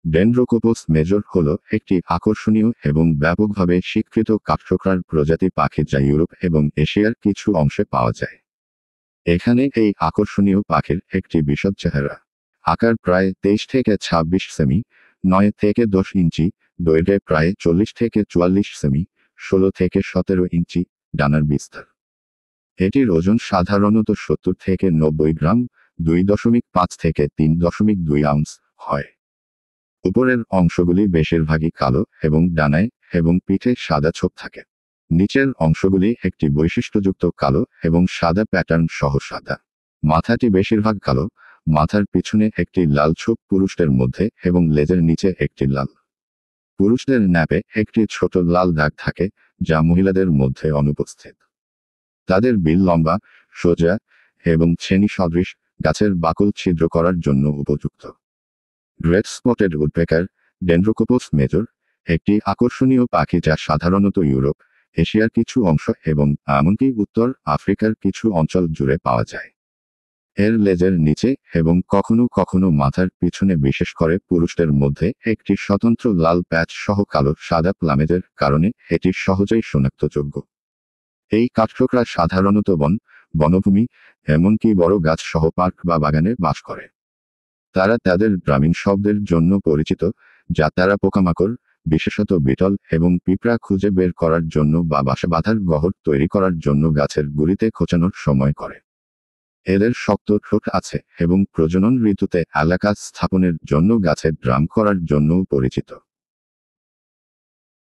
ডেনড্রোকোপস major হল একটি আকর্ষণীয় এবং ব্যাপকভাবে স্বীকৃত কাঠঠোকরার প্রজাতি পাখি যা ইউরোপ এবং এশিয়ার কিছু অংশে পাওয়া যায়। এখানে এই আকর্ষণীয় পাখির একটি বিশদ চেহারা। আকার প্রায় 23 থেকে 26 সেমি, 9 থেকে 10 ইঞ্চি, দৈর্ঘ্যে প্রায় 40 থেকে 44 সেমি, 16 থেকে 17 ইঞ্চি, ডানার বিস্তার। এটির ওজন সাধারণত 70 থেকে 90 গ্রাম, 2.5 থেকে 3.2 আউন্স হয়। উপরের অংশগুলি বেশিরভাগই কালো এবং ডানায় এবং পিঠে সাদা ছোপ থাকে। নিচের অংশগুলি একটি বৈশিষ্ট্যযুক্ত কালো এবং সাদা প্যাটার্ন সহ সাদা। মাথাটি বেশিরভাগ কালো, মাথার পিছনে একটি লাল ছোপ পুরুষদের মধ্যে এবং লেজের নিচে একটি লাল। পুরুষদের ন্যাপে একটি ছোট লাল দাগ থাকে, যা মহিলাদের মধ্যে অনুপস্থিত। তাদের বিল লম্বা, সোজা এবং ছেনি সদৃশ, গাছের বাকল ছিদ্র করার জন্য উপযুক্ত। গ্রেট স্পটেড উডপেকার, ডেনড্রোকোপস মেজর, একটি আকর্ষণীয় পাখি যা সাধারণত ইউরোপ, এশিয়ার কিছু অংশ এবং এমনকি উত্তর আফ্রিকার কিছু অঞ্চল জুড়ে পাওয়া যায়। এর লেজের নিচে এবং কখনো কখনো মাথার পিছনে, বিশেষ করে পুরুষদের মধ্যে, একটি স্বতন্ত্র লাল প্যাচ সহ কালো সাদা প্লামেজের কারণে এটি সহজেই শনাক্তযোগ্য। এই কাঠঠোকরা সাধারণত বনভূমি, এমনকি বড় গাছ সহ পার্ক বা বাগানে বাস করে। তারা তাদের গ্রামীণ শব্দের জন্য পরিচিত, যা তারা পোকামাকড়, বিশেষত বিটল এবং পিঁপড়া খুঁজে বের করার জন্য বা বাসা বাঁধার গহর তৈরি করার জন্য গাছের গুঁড়িতে খোঁচানোর সময় করে। এদের শক্ত ঠোঁট আছে এবং প্রজনন ঋতুতে এলাকা স্থাপনের জন্য গাছে ড্রাম করার জন্যও পরিচিত।